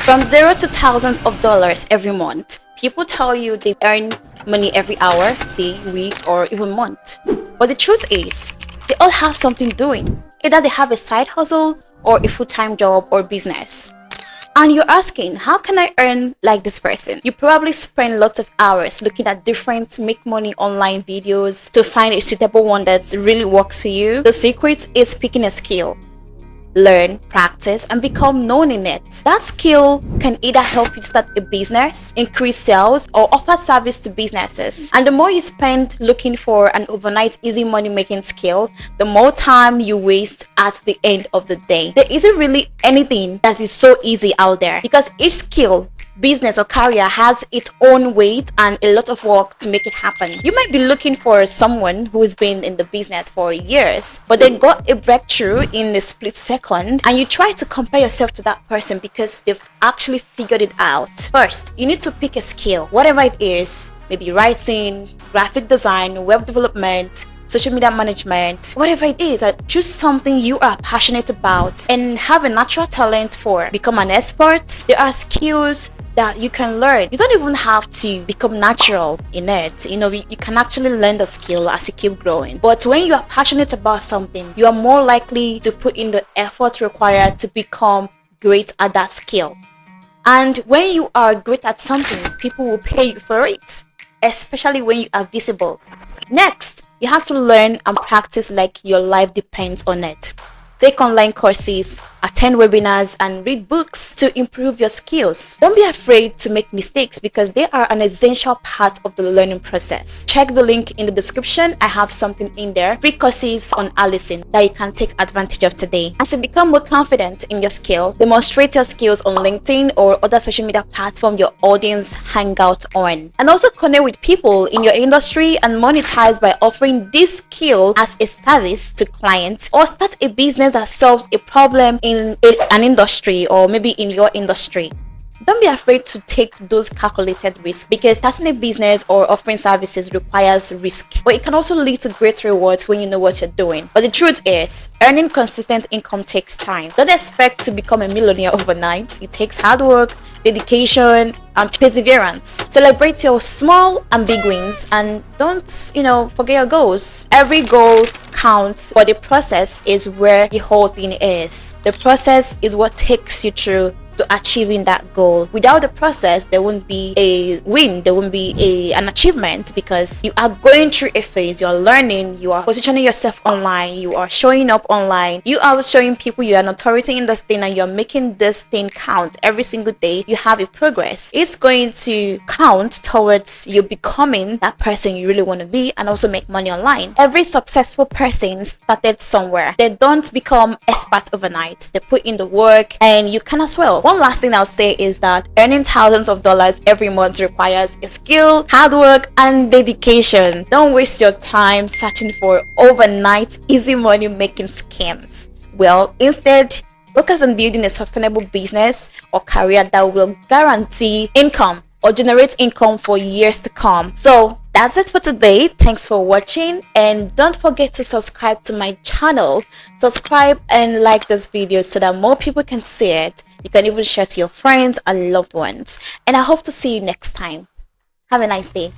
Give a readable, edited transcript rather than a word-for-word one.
From zero to thousands of dollars every month. People tell you they earn money every hour, day, week, or even month. But the truth is, they all have something doing. Either they have a side hustle or a full-time job or business. And you're asking, how can I earn like this person? You probably spend lots of hours looking at different make money online videos to find a suitable one that really works for you. The secret is picking a skill. Learn, practice, and become known in it. That skill can either help you start a business, increase sales, or offer service to businesses. And the more you spend looking for an overnight easy money making skill, the more time you waste at the end of the day. There isn't really anything that is so easy out there, because each skill, business, or career has its own weight and a lot of work to make it happen. You might be looking for someone who's been in the business for years, but they got a breakthrough in a split second, and you try to compare yourself to that person because they've actually figured it out. First, you need to pick a skill, whatever it is, maybe writing, graphic design, web development, social media management, whatever it is. Choose something you are passionate about and have a natural talent for. Become an expert. There are skills that you can learn. You don't even have to become natural in it. You can actually learn the skill as you keep growing. But when you are passionate about something, you are more likely to put in the effort required to become great at that skill. And when you are great at something, people will pay you for it, especially when you are visible. Next, you have to learn and practice like your life depends on it. Take online courses, attend webinars, and read books to improve your skills. Don't be afraid to make mistakes because they are an essential part of the learning process. Check the link in the description. I have something in there. Free courses on Allison that you can take advantage of today. As you become more confident in your skill, demonstrate your skills on LinkedIn or other social media platform your audience hang out on. And also connect with people in your industry and monetize by offering this skill as a service to clients, or start a business that solves a problem in an industry or maybe in your industry. Don't be afraid to take those calculated risks, because starting a business or offering services requires risk, but it can also lead to great rewards when you know what you're doing. But the truth is, earning consistent income takes time. Don't expect to become a millionaire overnight. It takes hard work, dedication, and perseverance. Celebrate your small and big wins, and don't forget your goals. Every goal counts, but the process is where the whole thing is. The process is what takes you through to achieving that goal. Without the process, there won't be a win, there won't be an achievement, because you are going through a phase. You're learning, you are positioning yourself online, you are showing up online, you are showing people you are an authority in this thing, and you're making this thing count every single day. You have a progress. It's going to count towards you becoming that person you really want to be, and also make money online. Every successful person started somewhere. They don't become expert overnight. They put in the work, and you can as well. One last thing I'll say is that earning thousands of dollars every month requires a skill, hard work, and dedication. Don't waste your time searching for overnight easy money making schemes. Well, instead, focus on building a sustainable business or career that will guarantee income or generate income for years to come. So that's it for today. Thanks for watching, and don't forget to subscribe to my channel. Subscribe and like this video so that more people can see it. You can even share to your friends and loved ones. And I hope to see you next time. Have a nice day.